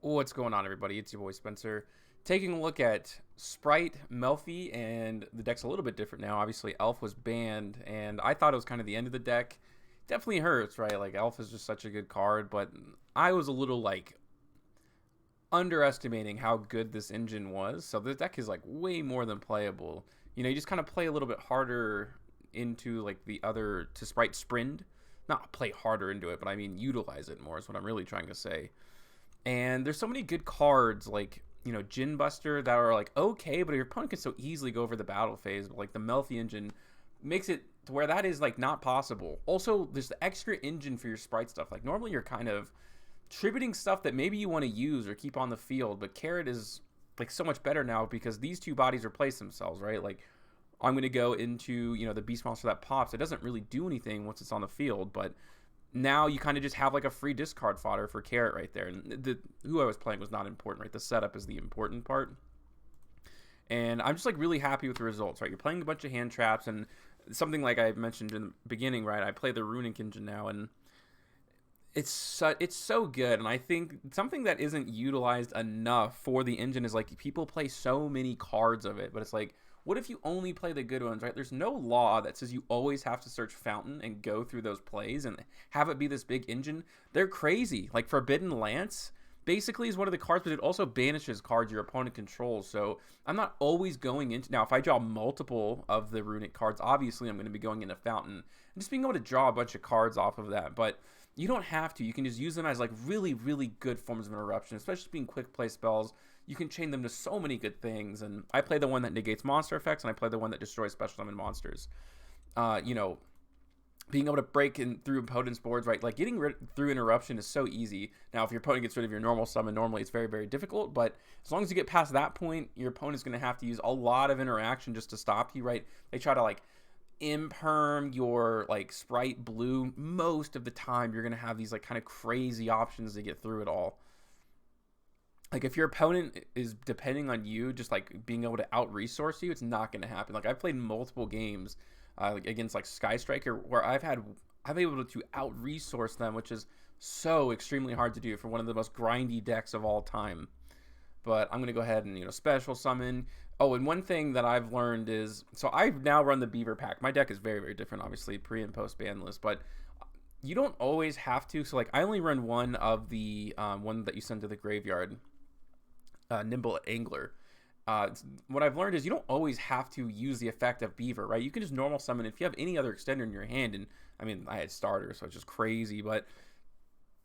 What's going on, everybody? It's your boy Spencer. Taking a look at Spright Melffy, and the deck's a little bit different now. Obviously, Elf was banned, and I thought it was kind of the end of the deck. Definitely hurts, right? Like, Elf is just such a good card, but I was a little, underestimating how good this engine was. So the deck is, way more than playable. You just kind of play a little bit harder into, the other, to Spright Sprint. Not play harder into it, but I mean utilize it more is what I'm really trying to say. And there's so many good cards Gin Buster that are okay, but your opponent can so easily go over the battle phase. But the Melfi engine makes it to where that is not possible. Also, there's the extra engine for your sprite stuff. Like normally you're kind of tributing stuff that maybe you want to use or keep on the field, but Carrot is so much better now because these two bodies replace themselves, right? Like I'm going to go into the beast monster that pops. It doesn't really do anything once it's on the field, but now you kind of just have a free discard fodder for Carrot right there. And who I was playing was not important, right? The setup is the important part. And I'm just really happy with the results, right? You're playing a bunch of hand traps, and something like I mentioned in the beginning, right? I play the Runick engine now, and it's so good. And I think something that isn't utilized enough for the engine is people play so many cards of it, but it's what if you only play the good ones, right? There's no law that says you always have to search Fountain and go through those plays and have it be this big engine. They're crazy. Like Forbidden Lance basically is one of the cards, but it also banishes cards your opponent controls. So I'm not always going into... Now, if I draw multiple of the Runick cards, obviously I'm going to be going into Fountain and just being able to draw a bunch of cards off of that. But you don't have to. You can just use them as really, really good forms of interruption, especially being quick play spells. You can chain them to so many good things, and I play the one that negates monster effects, and I play the one that destroys special summon monsters. Being able to break in through opponent's boards, right? Like getting through interruption is so easy. Now, if your opponent gets rid of your normal summon, normally it's very, very difficult, but as long as you get past that point, your opponent's going to have to use a lot of interaction just to stop you, right? They try to imperm your Spright blue. Most of the time, you're going to have these kind of crazy options to get through it all. If your opponent is depending on you just being able to out resource you, it's not going to happen. I've played multiple games against Sky Striker where I'm able to out resource them, which is so extremely hard to do for one of the most grindy decks of all time. But I'm going to go ahead and special summon. Oh, and one thing that I've learned is, so I've now run the Beaver pack. My deck is very, very different, obviously, pre and post ban list, but you don't always have to. So I only run one of the one that you send to the graveyard. Nimble Angler. What I've learned is you don't always have to use the effect of Beaver, right? You can just normal summon if you have any other extender in your hand. And I mean, I had starter, so it's just crazy. But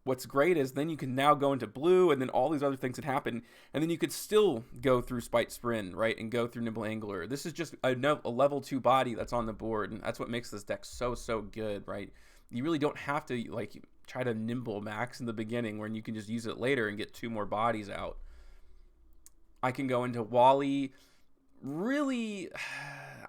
what's great is then you can now go into blue, and then all these other things that happen, and then you could still go through Spright Sprint, right, and go through Nimble Angler. This is just a level 2 body that's on the board, and that's what makes this deck so good, right? You really don't have to try to nimble max in the beginning, when you can just use it later and get 2 more bodies out. I can go into Wally. Really,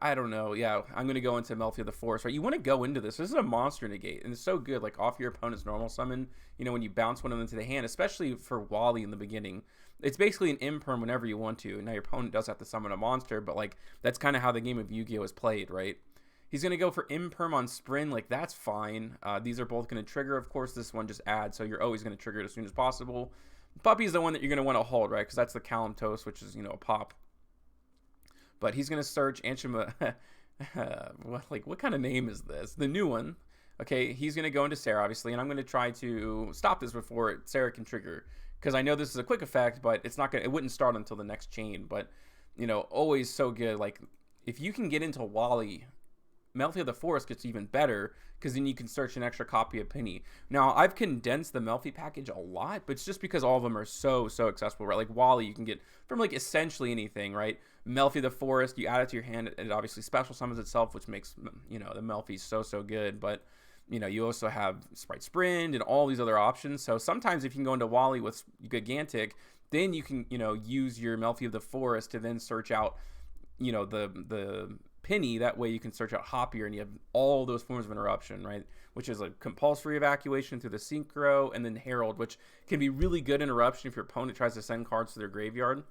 I don't know. Yeah, I'm going to go into Melffy of the Forest, right? You want to go into this. This is a monster negate, and it's so good, off your opponent's normal summon, when you bounce one of them into the hand, especially for Wally in the beginning. It's basically an imperm whenever you want to. Now, your opponent does have to summon a monster, but, that's kind of how the game of Yu-Gi-Oh! Is played, right? He's going to go for imperm on Sprint. That's fine. These are both going to trigger. Of course, this one just adds, so you're always going to trigger it as soon as possible. Puppy is the one that you're going to want to hold, right? Because that's the Kalimtos, which is, a pop. But he's going to search Anshima. What kind of name is this? The new one. Okay, he's going to go into Sarah, obviously, and I'm going to try to stop this before Sarah can trigger. Because I know this is a quick effect, but it wouldn't start until the next chain. But, always so good. If you can get into Wally, Melffy of the Forest gets even better, because then you can search an extra copy of Penny. Now, I've condensed the Melffy package a lot, but it's just because all of them are so accessible, right? Wally, you can get from essentially anything, right? Melffy of the Forest, you add it to your hand, it obviously special summons itself, which makes, the Melffy so good, but, you also have Spright Sprint and all these other options. So sometimes if you can go into Wally with Gigantic, then you can, use your Melffy of the Forest to then search out, the Penny. That way you can search out Hoppier, and you have all those forms of interruption, right? Which is compulsory evacuation through the Synchro, and then Herald, which can be really good interruption if your opponent tries to send cards to their graveyard.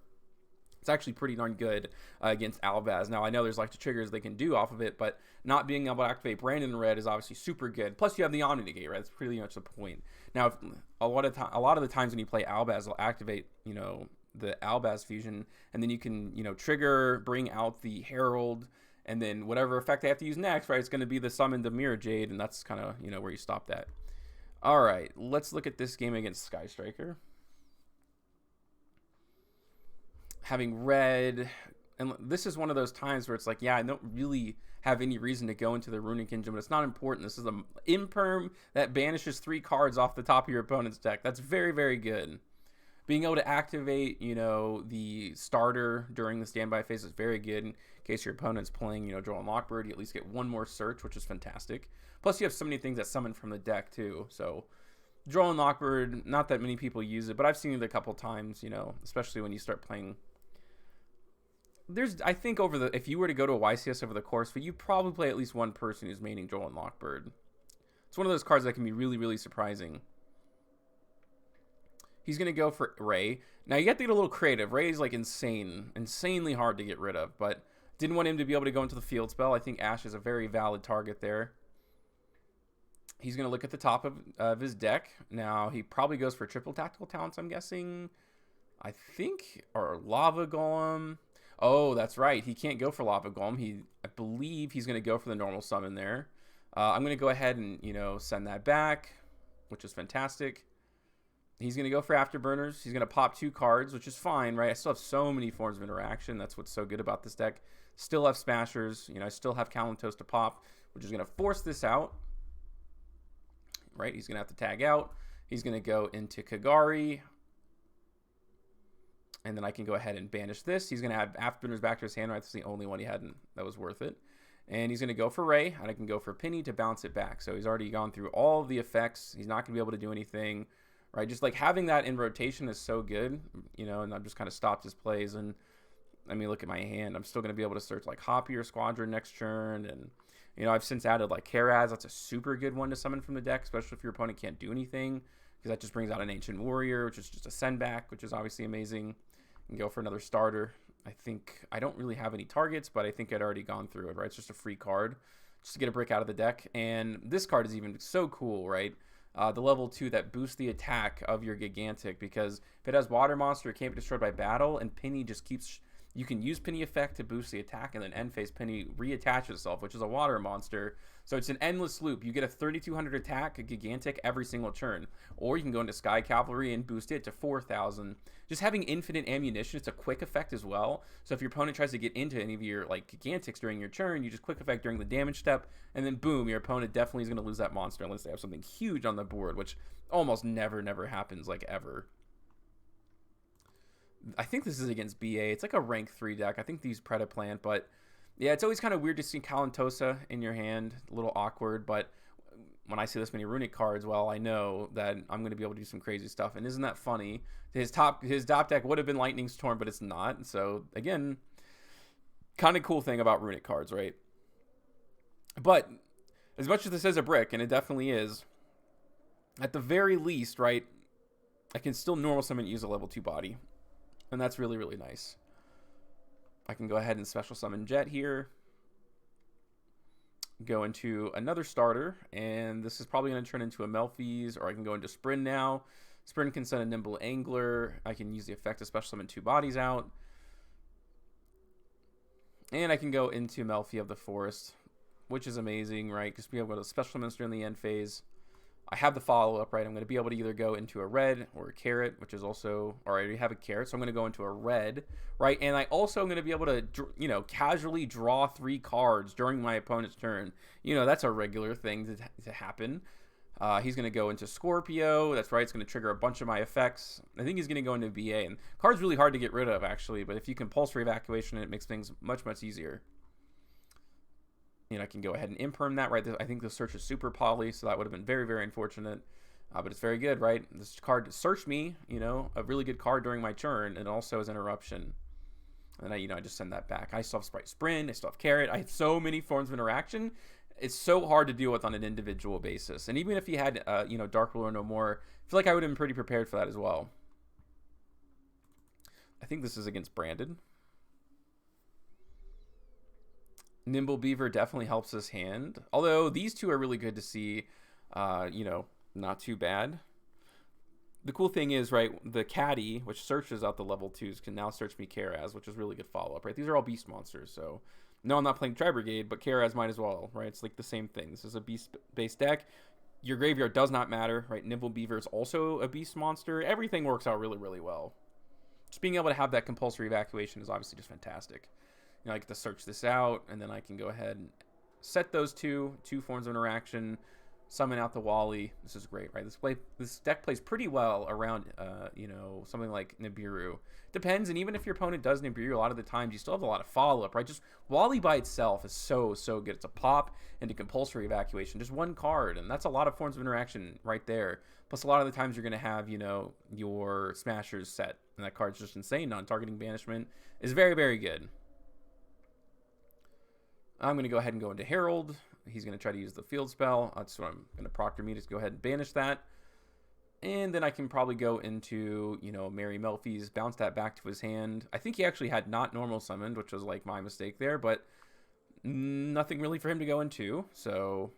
It's actually pretty darn good against Albaz. Now, I know there's like the triggers they can do off of it, but not being able to activate Brandon in red is obviously super good. Plus, you have the Omni Negate, right? That's pretty much the point. Now, if, a lot of the times when you play Albaz, they'll activate, you know, the Albaz fusion, and then you can, you know, trigger, bring out the Herald, and then whatever effect they have to use next, right? It's going to be the summon the Mirror Jade, and that's kind of, you know, where you stop that. All right, let's look at this game against Sky Striker. Having red, and this is one of those times where it's like, yeah, I don't really have any reason to go into the Runick engine, but it's not important. This is an imperm that banishes 3 cards off the top of your opponent's deck. That's very, very good. Being able to activate, you know, the starter during the standby phase is very good. In case your opponent's playing, you know, Droll and Lockbird, you at least get 1 more search, which is fantastic. Plus, you have so many things that summon from the deck, too. So, Droll and Lockbird, not that many people use it, but I've seen it a couple times, you know, especially when you start playing. I think if you were to go to a YCS over the course, but you probably play at least one person who's maining Droll and Lockbird. It's one of those cards that can be really, really surprising. He's going to go for Ray. Now, you have to get a little creative. Ray is like insanely hard to get rid of, but didn't want him to be able to go into the field spell. I think Ash is a very valid target there. He's going to look at the top of his deck. Now, he probably goes for triple tactical talents, I'm guessing. I think, or Lava Golem. Oh, that's right. He can't go for Lava Golem. I believe he's going to go for the normal summon there. I'm going to go ahead and, you know, send that back, which is fantastic. He's going to go for Afterburners. He's going to pop 2 cards, which is fine, right? I still have so many forms of interaction. That's what's so good about this deck. Still have Smashers. You know, I still have Kalantos to pop, which is going to force this out. Right? He's going to have to tag out. He's going to go into Kagari. And then I can go ahead and banish this. He's going to add Afterburners back to his hand, right? That's the only one he hadn't that was worth it. And he's going to go for Ray, and I can go for Penny to bounce it back. So he's already gone through all of the effects. He's not going to be able to do anything, right? Just like having that in rotation is so good, you know, and I've just kind of stopped his plays. And I mean, look at my hand. I'm still going to be able to search like Hoppy or Squadron next turn. And, you know, I've since added like Karaz. That's a super good one to summon from the deck, especially if your opponent can't do anything, because that just brings out an Ancient Warrior, which is just a send back, which is obviously amazing. And go for another starter. I think I don't really have any targets, but I think I'd already gone through it, right? It's just a free card just to get a brick out of the deck. And this card is even so cool, right? The level 2 that boosts the attack of your Gigantic, because if it has Water Monster, it can't be destroyed by battle, and Penny just keeps... You can use Penny effect to boost the attack, and then end phase Penny reattaches itself, which is a Water Monster. So it's an endless loop. You get a 3,200 attack, a Gigantic, every single turn. Or you can go into Sky Cavalry and boost it to 4,000. Just having infinite ammunition, it's a quick effect as well. So if your opponent tries to get into any of your like Gigantics during your turn, you just quick effect during the damage step, and then boom, your opponent definitely is going to lose that monster unless they have something huge on the board, which almost never happens, like ever. I think this is against BA. It's like a rank 3 deck. I think these Predaplant, but yeah, it's always kind of weird to see Kalantosa in your hand. A little awkward, but when I see this many Runick cards, well, I know that I'm going to be able to do some crazy stuff. And isn't that funny? His top deck would have been Lightning Storm, but it's not. So again, kind of cool thing about Runick cards, right? But as much as this is a brick, and it definitely is, at the very least, right, I can still normal summon and use a level 2 body. And that's really, really nice. I can go ahead and special summon Jet here. Go into another starter. And this is probably going to turn into a Melffy's. Or I can go into Sprint now. Sprint can send a Nimble Angler. I can use the effect to special summon 2 bodies out. And I can go into Melffy of the Forest, which is amazing, right? Because we have a special summon during the end phase. I have the follow-up, right? I'm going to be able to either go into a red or a carrot, which is also... Or I already have a carrot, so I'm going to go into a red, right? And I also am going to be able to, you know, casually draw 3 cards during my opponent's turn. You know, that's a regular thing to happen. He's going to go into Scorpio. That's right. It's going to trigger a bunch of my effects. I think he's going to go into BA. And card's really hard to get rid of, actually. But if you can pulse for evacuation, it makes things much easier. You know, I can go ahead and imperm that, right? I think the search is super poly, so that would have been very unfortunate. But it's very good, right? This card searched me, you know, a really good card during my turn, and also as interruption. And I just send that back. I still have Spright Sprint. I still have Carrot. I have so many forms of interaction. It's so hard to deal with on an individual basis. And even if you had, Dark Ruler no more, I feel like I would have been pretty prepared for that as well. I think this is against Brandon. Nimble Beaver definitely helps his hand. Although these two are really good to see, you know, not too bad. The cool thing is, right, the Caddy, which searches out the level 2s, can now search me Karaz, which is really good follow-up, right? These are all beast monsters, so no, I'm not playing Tri-Brigade, but Karaz might as well, right? It's like the same thing. This is a beast-based deck. Your graveyard does not matter, right? Nimble Beaver is also a beast monster. Everything works out really, really well. Just being able to have that compulsory evacuation is obviously just fantastic. You know, I get to search this out, and then I can go ahead and set those two forms of interaction, summon out the Wally. This is great, right? This deck plays pretty well around, you know, something like Nibiru. Depends, and even if your opponent does Nibiru, a lot of the times you still have a lot of follow-up, right? Just Wally by itself is so good. It's a pop into compulsory evacuation, just one card, and that's a lot of forms of interaction right there. Plus, a lot of the times you're going to have, you know, your Smashers set, and that card's just insane. Non-targeting banishment is very good. I'm going to go ahead and go into Herald. He's going to try to use the field spell. That's what I'm going to proctor me to go ahead and banish that. And then I can probably go into, you know, Mary Melffy's, bounce that back to his hand. I think he actually had not normal summoned, which was like my mistake there, but nothing really for him to go into. So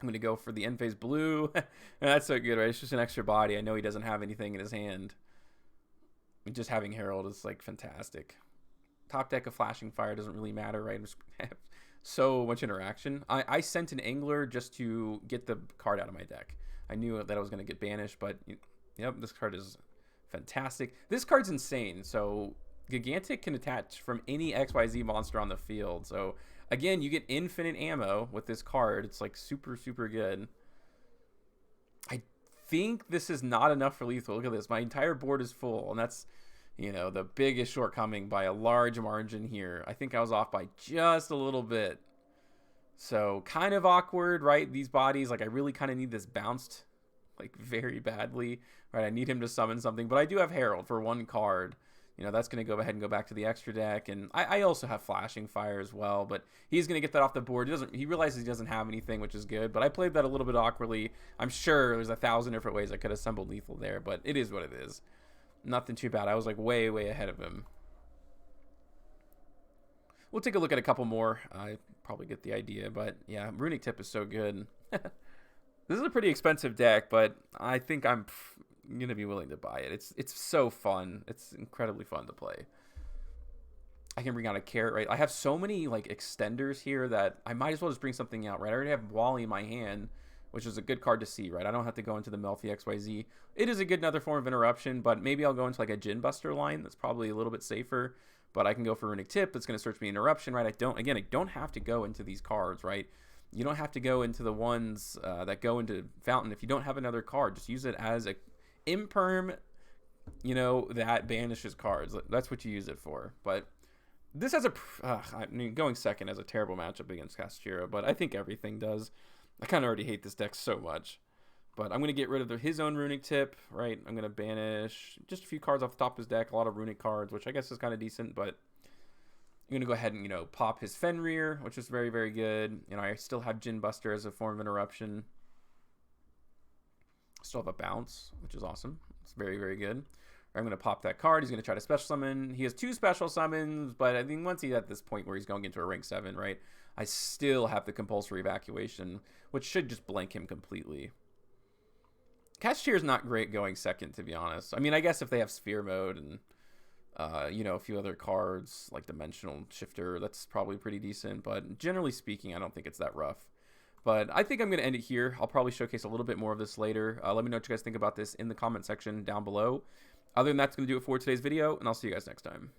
I'm going to go for the end phase blue. And that's so good, right? It's just an extra body. I know he doesn't have anything in his hand. Just having Herald is like fantastic. Top deck of Flashing Fire doesn't really matter, right? So much interaction. I sent an Angler just to get the card out of my deck. I knew that I was going to get banished, but yep, this card is fantastic. This card's insane. So Gigantic can attach from any XYZ monster on the field. So again, you get infinite ammo with this card. It's like super good. I think this is not enough for lethal. Look at this. My entire board is full, and that's, you know, the biggest shortcoming by a large margin here. I think I was off by just a little bit. So kind of awkward, right? These bodies, like I really kind of need this bounced like very badly, right? I need him to summon something, but I do have Herald for one card. You know, that's going to go ahead and go back to the extra deck. And I also have Flashing Fire as well, but he's going to get that off the board. He realizes he doesn't have anything, which is good, but I played that a little bit awkwardly. I'm sure there's 1,000 different ways I could assemble lethal there, but it is what it is. Nothing too bad. I was like way ahead of him. We'll take a look at a couple more. I probably get the idea, but yeah, Runick Tip is so good. This is a pretty expensive deck, but I think I'm going to be willing to buy it. It's so fun. It's incredibly fun to play. I can bring out a Carrot, right? I have so many like extenders here that I might as well just bring something out, right? I already have Wally in my hand, which is a good card to see, right? I don't have to go into the Melffy XYZ. It is a good another form of interruption, but maybe I'll go into like a Gin Buster line that's probably a little bit safer. But I can go for Runick Tip. That's going to search me interruption, right? I don't have to go into these cards, right? You don't have to go into the ones that go into Fountain if you don't have another card. Just use it as a imperm, you know, that banishes cards. That's what you use it for. But this has a, I mean, going second has a terrible matchup against Castira, but I think everything does. I kind of already hate this deck so much. But I'm going to get rid of his own Runick Tip, right? I'm going to banish just a few cards off the top of his deck, a lot of Runick cards, which I guess is kind of decent, but I'm going to go ahead and, you know, pop his Fenrir, which is very good. You know, I still have Gin Buster as a form of interruption. Still have a bounce, which is awesome. It's very good. I'm going to pop that card. He's going to try to special summon. He has 2 special summons, but I think once he's at this point where he's going into a rank 7, right, I still have the compulsory evacuation, which should just blank him completely. Cashtier is not great going second, to be honest. I mean, I guess if they have Sphere Mode and, you know, a few other cards like Dimensional Shifter, that's probably pretty decent. But generally speaking, I don't think it's that rough. But I think I'm going to end it here. I'll probably showcase a little bit more of this later. Let me know what you guys think about this in the comment section down below. Other than that, that's going to do it for today's video, and I'll see you guys next time.